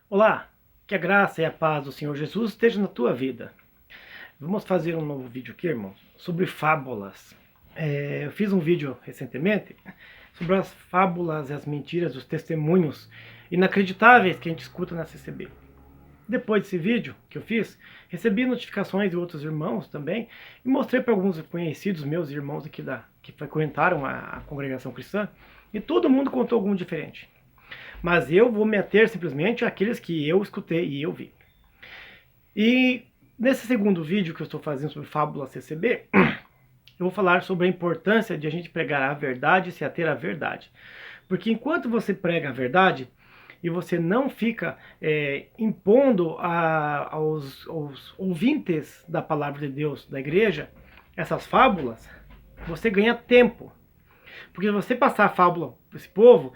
Olá, que a graça e a paz do Senhor Jesus esteja na tua vida. Vamos fazer um novo vídeo aqui, irmãos, sobre fábulas. Eu fiz um vídeo recentemente sobre as fábulas e as mentiras, os testemunhos inacreditáveis que a gente escuta na CCB. Depois desse vídeo que eu fiz, recebi notificações de outros irmãos também e mostrei para alguns conhecidos meus irmãos aqui que frequentaram a congregação cristã e todo mundo contou algum diferente. Mas eu vou me ater simplesmente àqueles que eu escutei e eu vi. E nesse segundo vídeo que eu estou fazendo sobre Fábula CCB, eu vou falar sobre a importância de a gente pregar a verdade e se ater à verdade. Porque enquanto você prega a verdade e você não fica impondo aos ouvintes da palavra de Deus, da igreja, essas fábulas, você ganha tempo. Porque se você passar a fábula para esse povo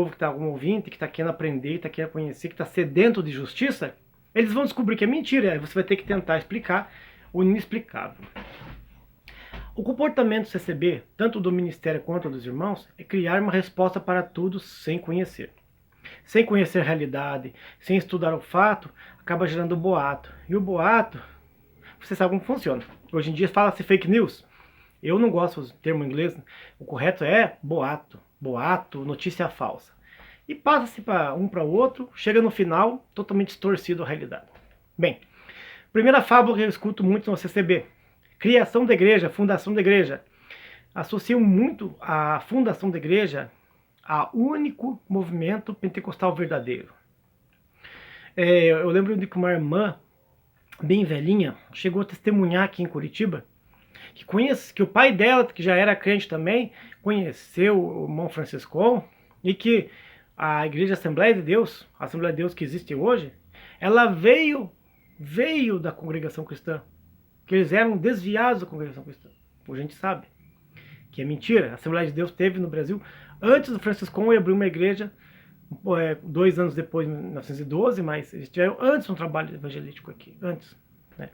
que está com ouvinte, que está querendo aprender, que está querendo conhecer, que está sedento de justiça, eles vão descobrir que é mentira. Aí você vai ter que tentar explicar o inexplicável. O comportamento CCB, tanto do ministério quanto dos irmãos, é criar uma resposta para tudo sem conhecer. Sem conhecer a realidade, sem estudar o fato, acaba gerando boato. E o boato, você sabe como funciona. Hoje em dia fala-se fake news. Eu não gosto do termo inglês, o correto é boato, boato, notícia falsa. E passa-se para um para o outro, chega no final totalmente distorcido a realidade. Bem, primeira fábula que eu escuto muito no CCB, criação da igreja, fundação da igreja. Associo muito a fundação da igreja a único movimento pentecostal verdadeiro. Eu lembro de que uma irmã, bem velhinha, chegou a testemunhar aqui em Curitiba, que o pai dela, que já era crente também, conheceu o irmão Franciscão, e que a Igreja Assembleia de Deus, a Assembleia de Deus que existe hoje, ela veio da congregação cristã, que eles eram desviados da congregação cristã. Hoje a gente sabe que é mentira. A Assembleia de Deus teve no Brasil, antes do Franciscão abrir uma igreja, 2 anos depois, em 1912, mas eles tiveram antes um trabalho evangelístico aqui, antes, né?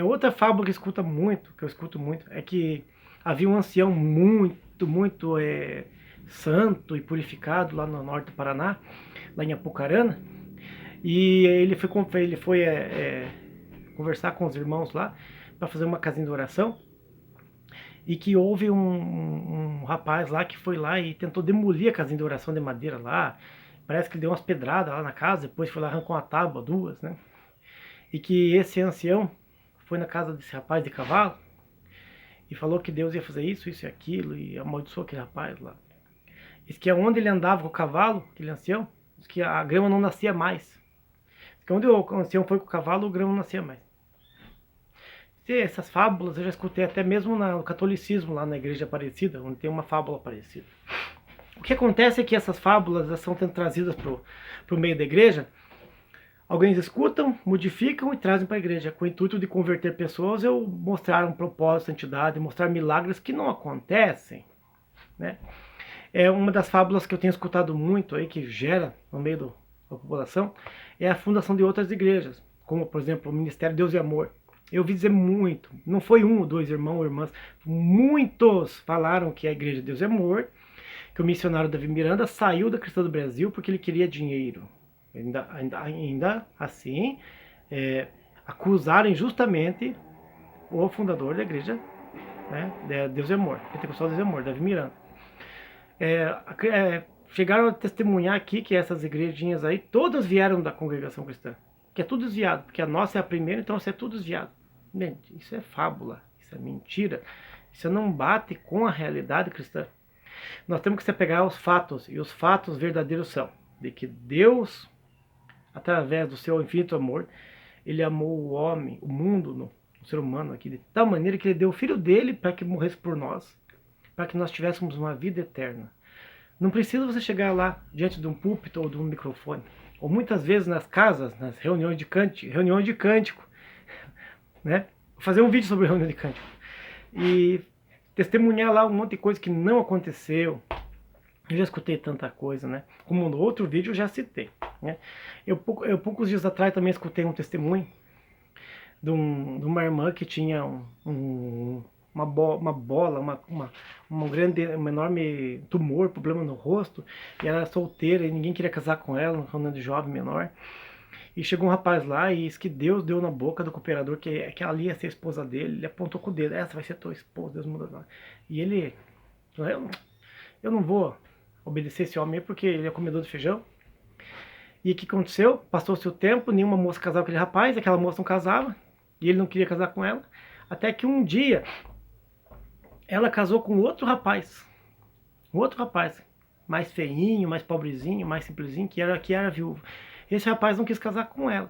Outra fábula que eu escuto muito, é que havia um ancião muito santo e purificado lá no norte do Paraná, lá em Apucarana, e ele foi conversar com os irmãos lá para fazer uma casinha de oração, e que houve um rapaz lá que foi lá e tentou demolir a casinha de oração de madeira lá. Parece que ele deu umas pedradas lá na casa, depois foi lá, arrancou uma tábua, 2, né? E que esse ancião foi na casa desse rapaz de cavalo e falou que Deus ia fazer isso e aquilo, e amaldiçoou aquele rapaz lá. Diz que onde ele andava com o cavalo, aquele ancião, diz que a grama não nascia mais. Diz que onde o ancião foi com o cavalo, o grama não nascia mais. Essas fábulas eu já escutei até mesmo no catolicismo, lá na igreja Aparecida, onde tem uma fábula parecida. O que acontece é que essas fábulas são trazidas para o meio da igreja. Alguns escutam, modificam e trazem para a igreja, com o intuito de converter pessoas ou mostrar um propósito, santidade, mostrar milagres que não acontecem, né? Uma das fábulas que eu tenho escutado muito aí, que gera no meio da população, é a fundação de outras igrejas, como por exemplo o Ministério Deus e Amor. Eu ouvi dizer muito, não foi um ou dois irmãos ou irmãs, muitos falaram que a Igreja Deus e Amor, que o missionário Davi Miranda saiu da Cristã do Brasil porque ele queria dinheiro. Ainda assim, acusaram injustamente o fundador da igreja, né, Deus e Amor, Pentecostal Deus e Amor, Davi Miranda. Chegaram a testemunhar aqui que essas igrejinhas aí, todas vieram da congregação cristã, que é tudo desviado, porque a nossa é a primeira, então isso é tudo desviado. Gente, isso é fábula, isso é mentira, isso não bate com a realidade cristã. Nós temos que se apegar aos fatos, e os fatos verdadeiros são de que Deus, através do seu infinito amor, ele amou o homem, o mundo, o ser humano aqui, de tal maneira que ele deu o filho dele para que morresse por nós, para que nós tivéssemos uma vida eterna. Não precisa você chegar lá diante de um púlpito ou de um microfone, ou muitas vezes nas casas, nas reuniões de cântico, né? Vou fazer um vídeo sobre reunião de cântico e testemunhar lá um monte de coisa que não aconteceu. Eu já escutei tanta coisa, né? Como no outro vídeo eu já citei, né? Eu poucos dias atrás também escutei um testemunho de uma irmã que tinha uma bola, um enorme tumor, problema no rosto, e ela era solteira e ninguém queria casar com ela, falando de jovem menor. E chegou um rapaz lá e disse que Deus deu na boca do cooperador que ali ia ser a esposa dele. Ele apontou com o dedo: essa vai ser tua esposa, Deus muda lá. E ele: eu não vou obedecer esse homem aí porque ele é comedor de feijão. E o que aconteceu? Passou-se o tempo, nenhuma moça casava com aquele rapaz, aquela moça não casava, e ele não queria casar com ela. Até que um dia ela casou com um outro rapaz, mais feinho, mais pobrezinho, mais simplesinho, que era viúvo. Esse rapaz não quis casar com ela.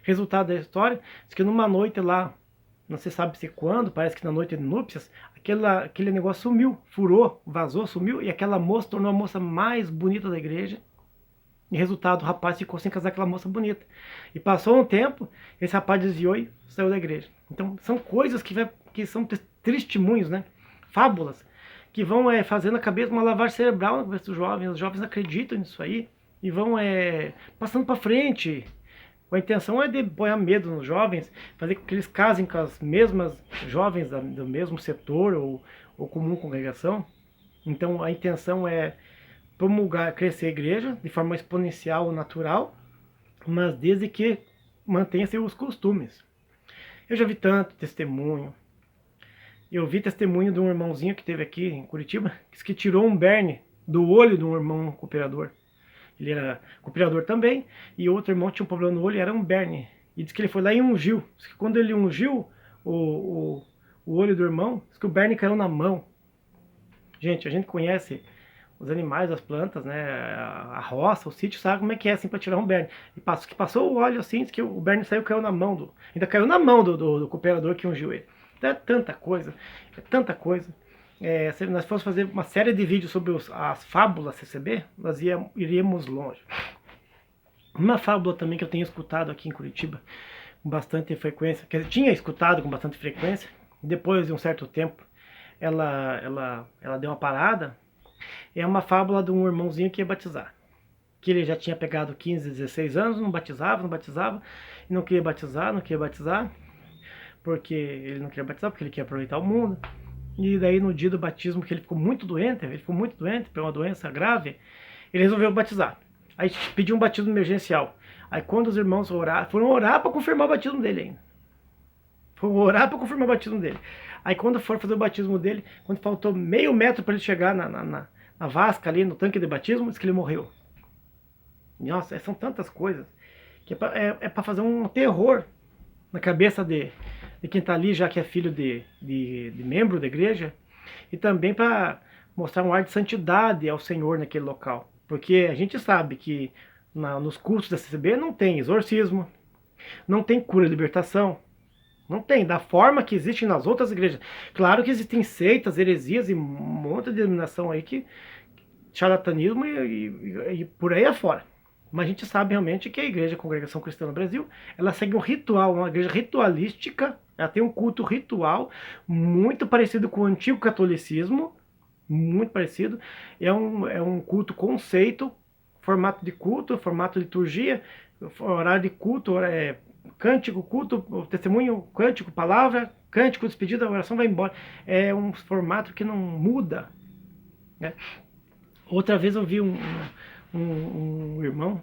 Resultado da história, diz que numa noite lá, não se sabe se quando, parece que na noite de núpcias, aquele negócio sumiu, furou, vazou, sumiu, e aquela moça tornou a moça mais bonita da igreja. E resultado, o rapaz ficou sem casar com aquela moça bonita. E passou um tempo, esse rapaz desviou e saiu da igreja. Então são coisas que são testemunhos, né? Fábulas, que vão fazendo a cabeça, uma lavagem cerebral na cabeça dos jovens. Os jovens acreditam nisso aí e vão passando para frente. A intenção é de pôr medo nos jovens, fazer com que eles casem com as mesmas jovens do mesmo setor ou comum congregação. Então a intenção é promulgar, crescer a igreja de forma exponencial, natural, mas desde que mantenha-se os costumes. Eu já vi tanto testemunho. Eu vi testemunho de um irmãozinho que teve aqui em Curitiba, que tirou um berne do olho de um irmão cooperador. Ele era cooperador também, e outro irmão tinha um problema no olho, era um berne. E diz que ele foi lá e ungiu. Diz que quando ele ungiu o olho do irmão, diz que o berne caiu na mão. Gente, a gente conhece os animais, as plantas, né, a roça, o sítio, sabe como é que é assim para tirar um berne. E passou o óleo assim, diz que o berne saiu, caiu na mão ainda caiu na mão do cooperador que ungiu ele. Então é tanta coisa, é tanta coisa. Se nós fossemos fazer uma série de vídeos sobre as fábulas CCB, nós iríamos longe. Uma fábula também que eu tenho escutado aqui em Curitiba com bastante frequência, que eu tinha escutado com bastante frequência, depois de um certo tempo ela deu uma parada. É uma fábula de um irmãozinho que ia batizar. Que ele já tinha pegado 15, 16 anos, não batizava, e não queria batizar, porque ele não queria batizar, porque ele queria aproveitar o mundo. E daí no dia do batismo, que ele ficou muito doente, por uma doença grave, ele resolveu batizar. Aí pediu um batismo emergencial. Aí quando os irmãos foram orar para confirmar o batismo dele ainda. Aí quando for fazer o batismo dele, quando faltou meio metro para ele chegar na vasca ali, no tanque de batismo, diz que ele morreu. Nossa, são tantas coisas que é para fazer um terror na cabeça de quem está ali, já que é filho de membro da igreja, e também para mostrar um ar de santidade ao Senhor naquele local. Porque a gente sabe que nos cultos da CCB não tem exorcismo, não tem cura e libertação, não tem, da forma que existe nas outras igrejas. Claro que existem seitas, heresias e um monte de denominação aí que charlatanismo e por aí afora. Mas a gente sabe realmente que a Igreja Congregação Cristã no Brasil, ela segue um ritual, uma igreja ritualística, ela tem um culto ritual muito parecido com o antigo catolicismo, muito parecido. É um culto conceito, formato de culto, formato de liturgia, horário de culto, cântico, culto, testemunho, cântico, palavra, cântico, despedida, a oração vai embora. É um formato que não muda, né? Outra vez eu vi um irmão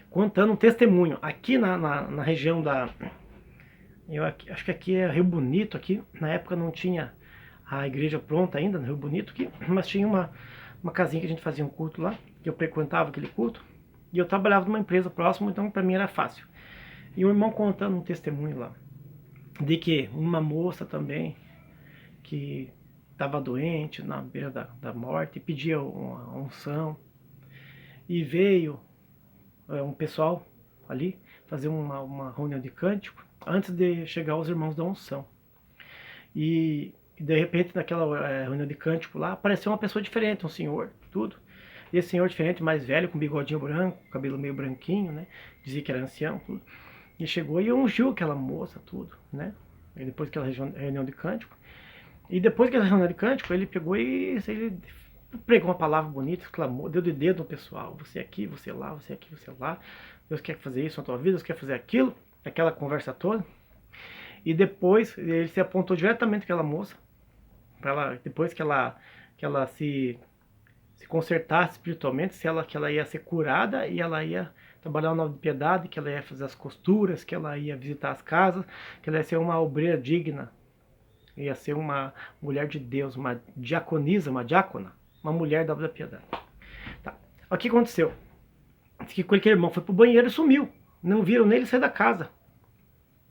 contando um testemunho aqui na região acho que aqui é Rio Bonito. Aqui na época não tinha a igreja pronta ainda no Rio Bonito aqui, mas tinha uma casinha que a gente fazia um culto lá, que eu frequentava aquele culto, e eu trabalhava numa empresa próxima, então para mim era fácil. E o irmão contando um testemunho lá de que uma moça também que estava doente na beira da morte, pedia uma unção, e veio um pessoal ali fazer uma reunião de cântico antes de chegar os irmãos da unção. E de repente naquela reunião de cântico lá apareceu uma pessoa diferente, um senhor, tudo. E esse senhor diferente, mais velho, com bigodinho branco, cabelo meio branquinho, né? Dizia que era ancião, tudo. E chegou e ungiu aquela moça, tudo, né? E depois daquela reunião de cântico. E depois daquela reunião de cântico, ele pegou e ele pregou uma palavra bonita, exclamou, deu de dedo no pessoal: você aqui, você lá, você aqui, você lá. Deus quer fazer isso na tua vida, Deus quer fazer aquilo. Aquela conversa toda. E depois ele se apontou diretamente aquela moça, para ela, depois que ela se consertasse espiritualmente, se ela, que ela ia ser curada e ela ia trabalhar na obra de piedade, que ela ia fazer as costuras, que ela ia visitar as casas, que ela ia ser uma obreira digna, ia ser uma mulher de Deus, uma diaconisa, uma diácona, uma mulher da obra da piedade. Tá. O que aconteceu? Diz que aquele irmão foi pro banheiro e sumiu. Não viram nem ele sair da casa.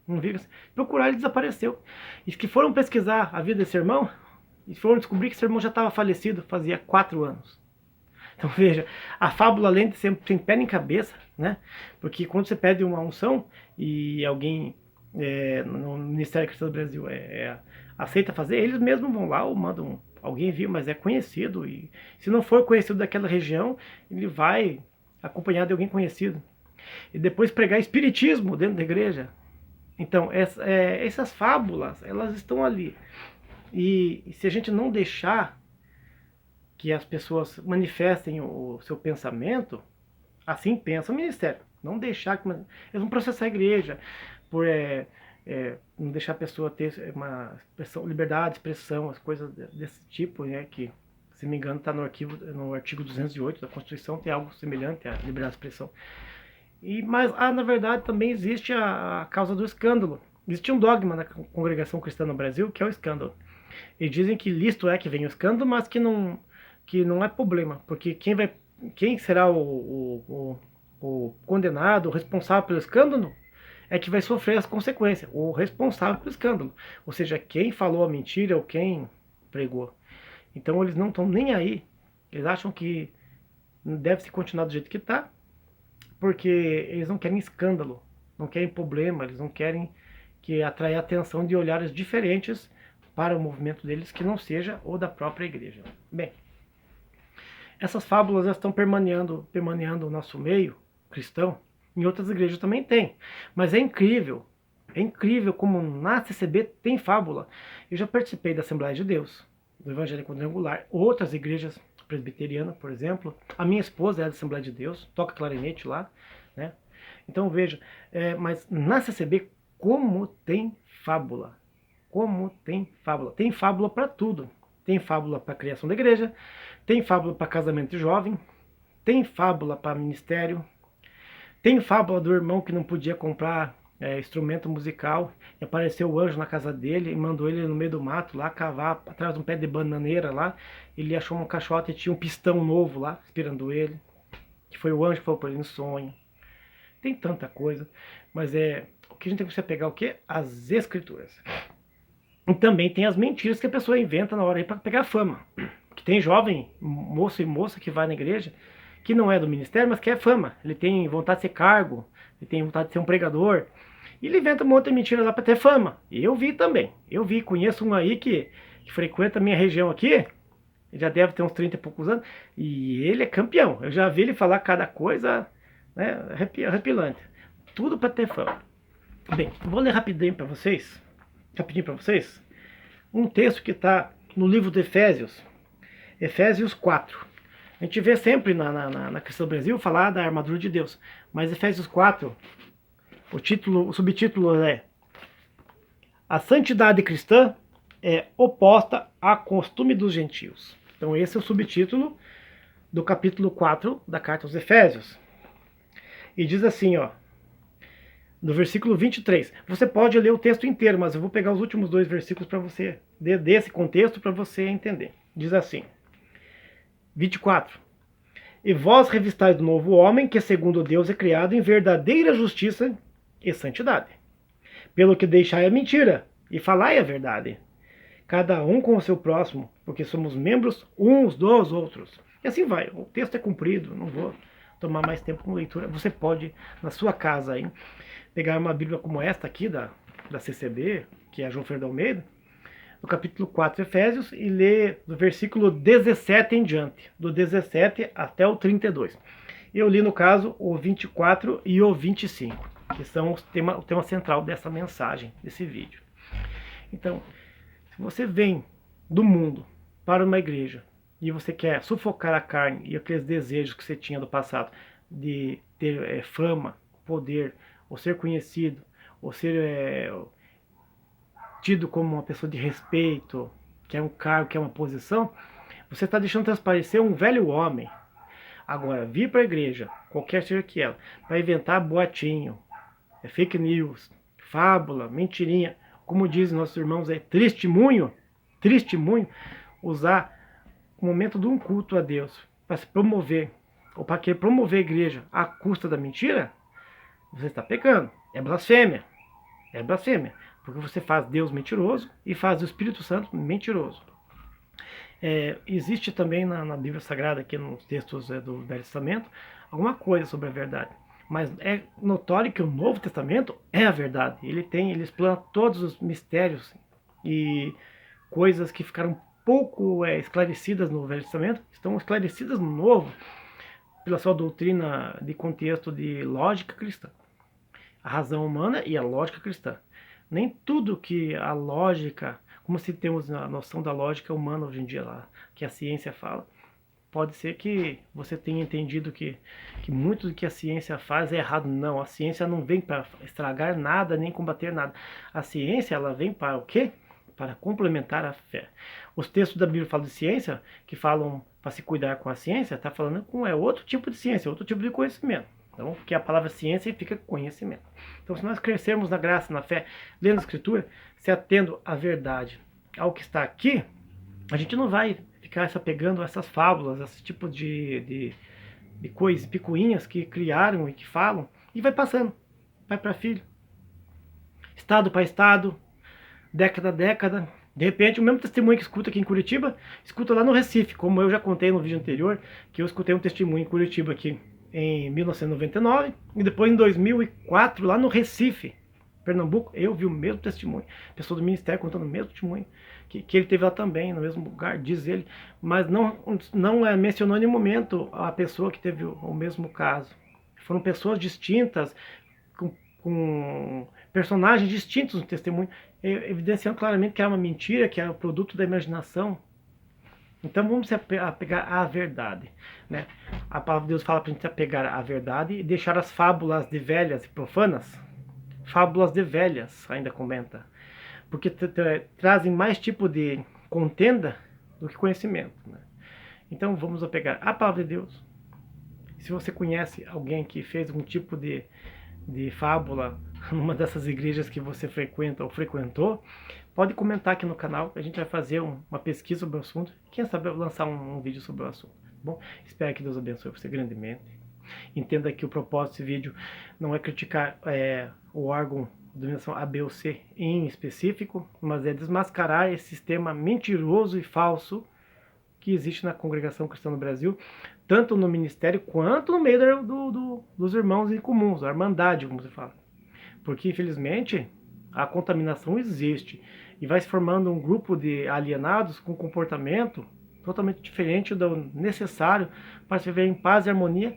Não viram. Procuraram, ele desapareceu. E que foram pesquisar a vida desse irmão e foram descobrir que esse irmão já estava falecido fazia 4 anos. Então veja, a fábula além de ser sem pé nem cabeça, né? Porque quando você pede uma unção e alguém no Ministério Cristão do Brasil aceita fazer, eles mesmos vão lá ou mandam alguém vir, mas é conhecido, e se não for conhecido daquela região, ele vai acompanhado de alguém conhecido. E depois pregar espiritismo dentro da igreja. Então, essas fábulas, elas estão ali. E se a gente não deixar que as pessoas manifestem o seu pensamento, assim pensa o ministério. Não deixar que... Eles vão processar a igreja por não deixar a pessoa ter uma expressão, liberdade de expressão, as coisas desse tipo, né, que, se me engano, está no artigo 208 da Constituição, tem algo semelhante à liberdade de expressão. Mas, na verdade, também existe a causa do escândalo. Existe um dogma na congregação cristã no Brasil, que é o escândalo. E dizem que lícito é que vem o escândalo, mas que não é problema, porque quem será o condenado, o responsável pelo escândalo, é que vai sofrer as consequências, o responsável pelo escândalo. Ou seja, quem falou a mentira ou quem pregou. Então eles não estão nem aí. Eles acham que deve se continuar do jeito que está, porque eles não querem escândalo, não querem problema, eles não querem que atrair a atenção de olhares diferentes para o movimento deles que não seja o da própria igreja. Bem, essas fábulas estão permaneando no nosso meio cristão. Em outras igrejas também tem. Mas é incrível como na CCB tem fábula. Eu já participei da Assembleia de Deus, do Evangelho Quadrangular, outras igrejas presbiterianas, por exemplo. A minha esposa é da Assembleia de Deus, toca clarinete lá, né? Então veja, mas na CCB como tem fábula. Como tem fábula. Tem fábula para tudo. Tem fábula para a criação da igreja, tem fábula para casamento de jovem, tem fábula para ministério, tem fábula do irmão que não podia comprar instrumento musical e apareceu o anjo na casa dele e mandou ele no meio do mato lá cavar atrás de um pé de bananeira lá. Ele achou uma caixota e tinha um pistão novo lá esperando ele, que foi o anjo que falou para ele no sonho. Tem tanta coisa, mas o que a gente tem que se pegar o quê? As escrituras. E também tem as mentiras que a pessoa inventa na hora aí para pegar fama. Que tem jovem, moço e moça que vai na igreja, que não é do ministério, mas quer fama. Ele tem vontade de ser cargo, ele tem vontade de ser um pregador. E ele inventa um monte de mentira lá para ter fama. E eu vi também. Conheço um aí que frequenta a minha região aqui. Ele já deve ter uns 30 e poucos anos. E ele é campeão. Eu já vi ele falar cada coisa, né, arrepilante. Tudo para ter fama. Bem, vou ler rapidinho para vocês. Um texto que está no livro de Efésios. Efésios 4. A gente vê sempre na Cristã do Brasil falar da armadura de Deus. Mas Efésios 4, o subtítulo é: a santidade cristã é oposta ao costume dos gentios. Então esse é o subtítulo do capítulo 4 da carta aos Efésios. E diz assim, ó, no versículo 23. Você pode ler o texto inteiro, mas eu vou pegar os últimos 2 versículos para você, desse contexto, para você entender. Diz assim, 24. E vós revistais do novo homem, que segundo Deus é criado em verdadeira justiça e santidade. Pelo que deixai a mentira e falai a verdade, cada um com o seu próximo, porque somos membros uns dos outros. E assim vai, o texto é comprido, não vou tomar mais tempo com leitura. Você pode, na sua casa, aí, pegar uma Bíblia como esta aqui, da CCB, que é a João Ferreira de Almeida, no capítulo 4 de Efésios, e ler do versículo 17 em diante, do 17 até o 32. Eu li, no caso, o 24 e o 25, que são o tema central dessa mensagem, desse vídeo. Então, se você vem do mundo para uma igreja e você quer sufocar a carne e aqueles desejos que você tinha do passado de ter fama, poder, ou ser conhecido, ou ser tido como uma pessoa de respeito, que é um cargo, que é uma posição, você está deixando transparecer um velho homem. Agora, vir para a igreja, qualquer seja que ela, para inventar boatinho, fake news, fábula, mentirinha, como dizem nossos irmãos aí, testemunho, usar o momento de um culto a Deus para se promover, ou para querer promover a igreja à custa da mentira, você está pecando. É blasfêmia. É blasfêmia. Porque você faz Deus mentiroso e faz o Espírito Santo mentiroso. Existe também na Bíblia Sagrada, aqui nos textos do Velho Testamento, alguma coisa sobre a verdade. Mas é notório que o Novo Testamento é a verdade. Ele explana todos os mistérios e coisas que ficaram pouco esclarecidas no Velho Testamento, estão esclarecidas no Novo, pela sua doutrina de contexto de lógica cristã. A razão humana e a lógica cristã. Nem tudo que a lógica, como se temos a noção da lógica humana hoje em dia, lá, que a ciência fala, pode ser que você tenha entendido que muito do que a ciência faz é errado. Não, a ciência não vem para estragar nada, nem combater nada. A ciência, ela vem para o quê? Para complementar a fé. Os textos da Bíblia falam de ciência, que falam para se cuidar com a ciência, está falando com outro tipo de ciência, outro tipo de conhecimento. Então, porque a palavra ciência significa conhecimento. Então, se nós crescermos na graça, na fé, lendo a Escritura, se atendo à verdade, ao que está aqui, a gente não vai ficar se apegando a essas fábulas, a esse tipo de coisas, picuinhas que criaram e que falam, e vai passando, vai para filho, estado para estado, década a década. De repente, o mesmo testemunho que escuta aqui em Curitiba, escuta lá no Recife, como eu já contei no vídeo anterior, que eu escutei um testemunho em Curitiba aqui em 1999, e depois em 2004, lá no Recife, Pernambuco, eu vi o mesmo testemunho, pessoa do ministério contando o mesmo testemunho, que ele teve lá também, no mesmo lugar, diz ele, mas não mencionou em nenhum momento a pessoa que teve o mesmo caso. Foram pessoas distintas, com personagens distintos no testemunho, evidenciando claramente que era uma mentira, que era produto da imaginação. Então vamos se apegar à verdade, né? A palavra de Deus fala para a gente se apegar à verdade e deixar as fábulas de velhas e profanas. Fábulas de velhas, ainda comenta, porque trazem mais tipo de contenda do que conhecimento, né? Então vamos apegar à palavra de Deus. Se você conhece alguém que fez algum tipo de fábula numa dessas igrejas que você frequenta ou frequentou, pode comentar aqui no canal, a gente vai fazer uma pesquisa sobre o assunto, quem sabe lançar um vídeo sobre o assunto. Bom, espero que Deus abençoe você grandemente. Entenda que o propósito desse vídeo não é criticar o órgão de dominação A, B ou C em específico, mas é desmascarar esse sistema mentiroso e falso que existe na congregação cristã no Brasil, tanto no ministério quanto no meio dos irmãos em comuns, a irmandade, como se fala. Porque, infelizmente, a contaminação existe e vai se formando um grupo de alienados com comportamento totalmente diferente do necessário para se viver em paz e harmonia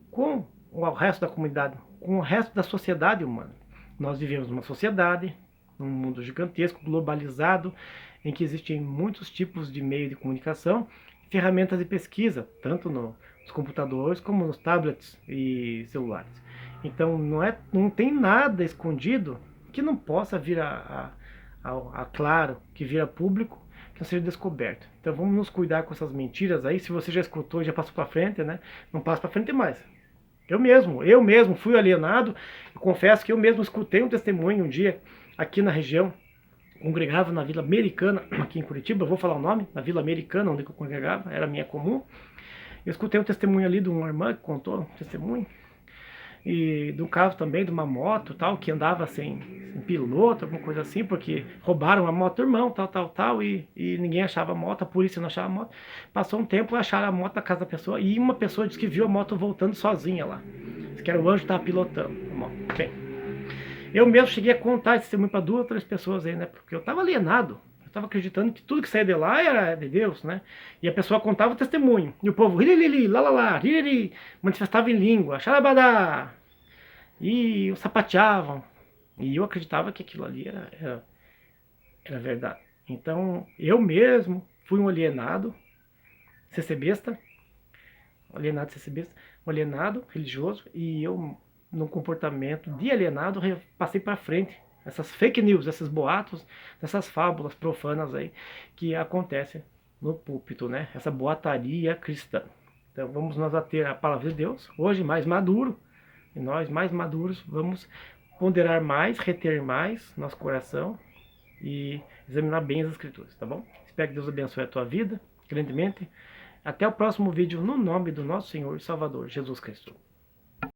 com o resto da comunidade, com o resto da sociedade humana. Nós vivemos numa sociedade, num mundo gigantesco, globalizado, em que existem muitos tipos de meio de comunicação, ferramentas de pesquisa, tanto nos computadores como nos tablets e celulares. Então não tem nada escondido que não possa vir a claro, que vir a público, que não seja descoberto. Então vamos nos cuidar com essas mentiras aí. Se você já escutou e já passou para frente, né? Não passa para frente mais. Eu mesmo fui alienado. Eu confesso que eu mesmo escutei um testemunho um dia aqui na região, congregava na Vila Americana, aqui em Curitiba, eu vou falar o nome, na Vila Americana, onde eu congregava, era minha comum. Eu escutei um testemunho ali de uma irmã que contou um testemunho, e do caso também de uma moto, tal, que andava sem piloto, alguma coisa assim, porque roubaram a moto do irmão, tal, e ninguém achava a moto, a polícia não achava a moto. Passou um tempo, acharam a moto na casa da pessoa, e uma pessoa disse que viu a moto voltando sozinha lá. Disse que era o anjo que estava pilotando a moto. Bem, eu mesmo cheguei a contar esse testemunho para 2 ou 3 pessoas aí, né, porque eu estava alienado. Eu estava acreditando que tudo que saía de lá era de Deus, né? E a pessoa contava o testemunho. E o povo, manifestava em língua, xarabadá. E sapateavam. E eu acreditava que aquilo ali era verdade. Então, eu mesmo fui um alienado, CC-besta, um alienado religioso, e eu, num comportamento de alienado, passei para frente essas fake news, esses boatos, essas fábulas profanas aí que acontecem no púlpito, né? Essa boataria cristã. Então vamos nós a ter a palavra de Deus, hoje mais maduro, e nós mais maduros vamos ponderar mais, reter mais nosso coração e examinar bem as escrituras, tá bom? Espero que Deus abençoe a tua vida grandemente. Até o próximo vídeo, no nome do nosso Senhor e Salvador Jesus Cristo.